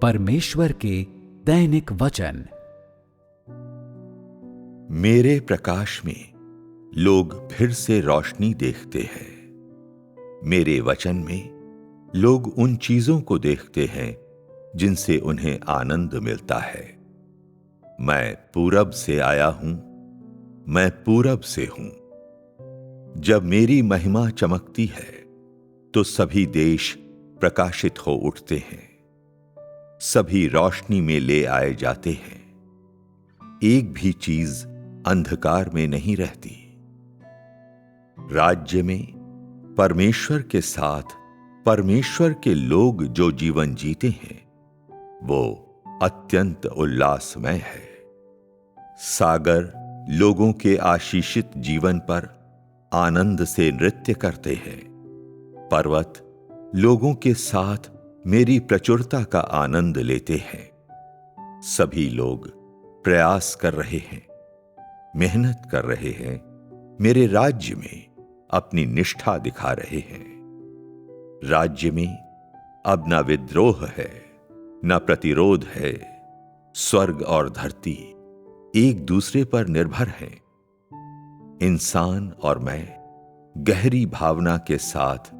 परमेश्वर के दैनिक वचन। मेरे प्रकाश में लोग फिर से रोशनी देखते हैं। मेरे वचन में लोग उन चीजों को देखते हैं जिनसे उन्हें आनंद मिलता है। मैं पूरब से आया हूं, मैं पूरब से हूं। जब मेरी महिमा चमकती है तो सभी देश प्रकाशित हो उठते हैं, सभी रोशनी में ले आए जाते हैं। एक भी चीज अंधकार में नहीं रहती। राज्य में परमेश्वर के साथ परमेश्वर के लोग जो जीवन जीते हैं वो अत्यंत उल्लासमय है। सागर लोगों के आशीषित जीवन पर आनंद से नृत्य करते हैं। पर्वत लोगों के साथ मेरी प्रचुरता का आनंद लेते हैं। सभी लोग प्रयास कर रहे हैं, मेहनत कर रहे हैं, मेरे राज्य में अपनी निष्ठा दिखा रहे हैं। राज्य में अब न विद्रोह है, न प्रतिरोध है। स्वर्ग और धरती एक दूसरे पर निर्भर हैं। इंसान और मैं गहरी भावना के साथ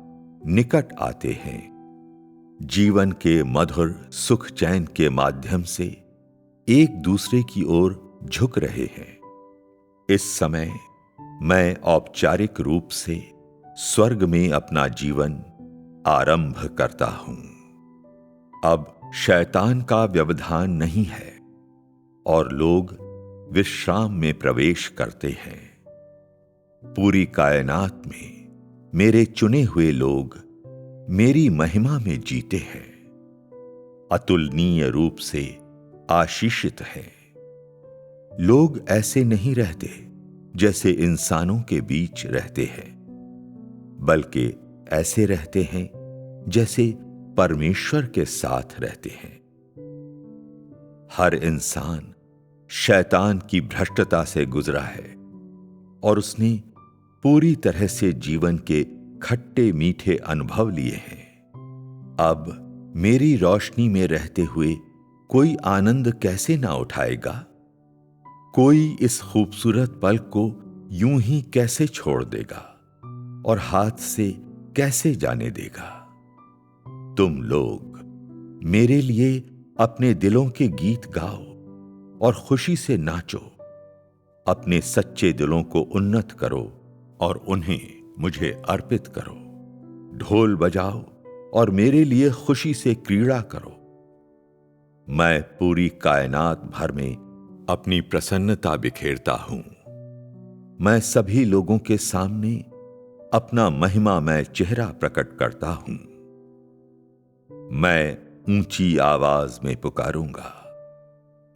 निकट आते हैं। जीवन के मधुर सुख चैन के माध्यम से एक दूसरे की ओर झुक रहे हैं। इस समय मैं औपचारिक रूप से स्वर्ग में अपना जीवन आरंभ करता हूं। अब शैतान का व्यवधान नहीं है और लोग विश्राम में प्रवेश करते हैं। पूरी कायनात में मेरे चुने हुए लोग मेरी महिमा में जीते हैं, अतुलनीय रूप से आशीषित हैं। लोग ऐसे नहीं रहते जैसे इंसानों के बीच रहते हैं, बल्कि ऐसे रहते हैं जैसे परमेश्वर के साथ रहते हैं। हर इंसान शैतान की भ्रष्टता से गुजरा है और उसने पूरी तरह से जीवन के खट्टे मीठे अनुभव लिए हैं। अब मेरी रोशनी में रहते हुए कोई आनंद कैसे ना उठाएगा? कोई इस खूबसूरत पल को यूं ही कैसे छोड़ देगा और हाथ से कैसे जाने देगा? तुम लोग मेरे लिए अपने दिलों के गीत गाओ और खुशी से नाचो। अपने सच्चे दिलों को उन्नत करो और उन्हें मुझे अर्पित करो। ढोल बजाओ और मेरे लिए खुशी से क्रीड़ा करो। मैं पूरी कायनात भर में अपनी प्रसन्नता बिखेरता हूं। मैं सभी लोगों के सामने अपना महिमामय चेहरा प्रकट करता हूं। मैं ऊंची आवाज में पुकारूंगा।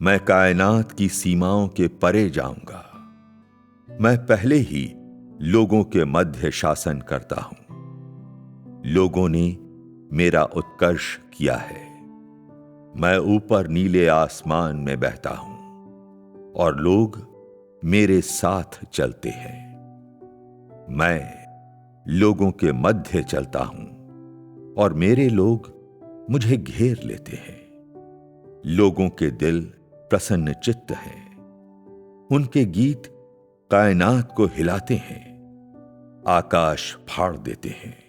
मैं कायनात की सीमाओं के परे जाऊंगा। मैं पहले ही लोगों के मध्य शासन करता हूं। लोगों ने मेरा उत्कर्ष किया है। मैं ऊपर नीले आसमान में बहता हूं और लोग मेरे साथ चलते हैं। मैं लोगों के मध्य चलता हूं और मेरे लोग मुझे घेर लेते हैं। लोगों के दिल प्रसन्न चित्त हैं। उनके गीत कायनात को हिलाते हैं, आकाश फाड़ देते हैं।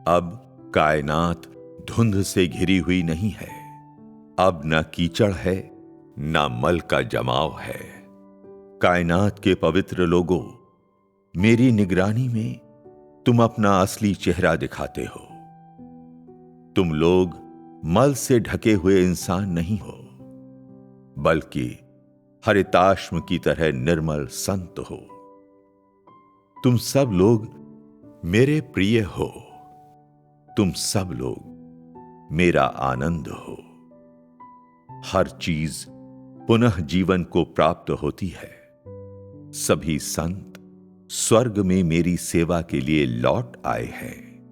अब कायनात धुंध से घिरी हुई नहीं है। अब न कीचड़ है, न मल का जमाव है। कायनात के पवित्र लोगों, मेरी निगरानी में तुम अपना असली चेहरा दिखाते हो। तुम लोग मल से ढके हुए इंसान नहीं हो, बल्कि हरिताश्म की तरह निर्मल संत हो। तुम सब लोग मेरे प्रिय हो। तुम सब लोग मेरा आनंद हो। हर चीज पुनः जीवन को प्राप्त होती है। सभी संत स्वर्ग में मेरी सेवा के लिए लौट आए हैं।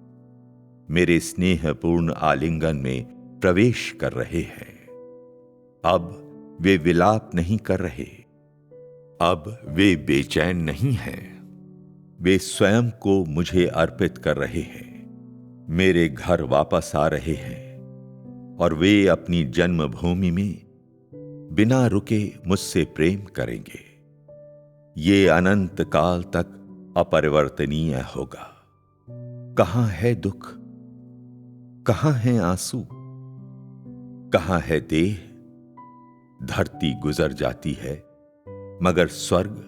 मेरे स्नेहपूर्ण आलिंगन में प्रवेश कर रहे हैं। अब वे विलाप नहीं कर रहे। अब वे बेचैन नहीं हैं। वे स्वयं को मुझे अर्पित कर रहे हैं। मेरे घर वापस आ रहे हैं। और वे अपनी जन्मभूमि में बिना रुके मुझसे प्रेम करेंगे। ये अनंत काल तक अपरिवर्तनीय होगा। कहां है दुख, कहां है आंसू, कहां है देह? धरती गुजर जाती है, मगर स्वर्ग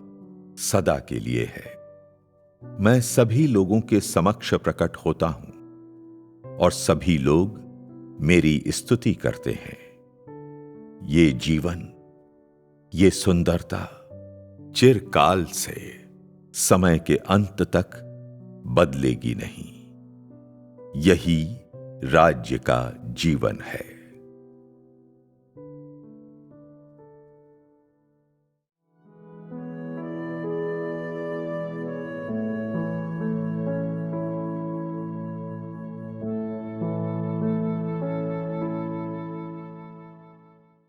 सदा के लिए है। मैं सभी लोगों के समक्ष प्रकट होता हूं और सभी लोग मेरी स्तुति करते हैं। ये जीवन, ये सुंदरता चिरकाल से समय के अंत तक बदलेगी नहीं। यही राज्य का जीवन है।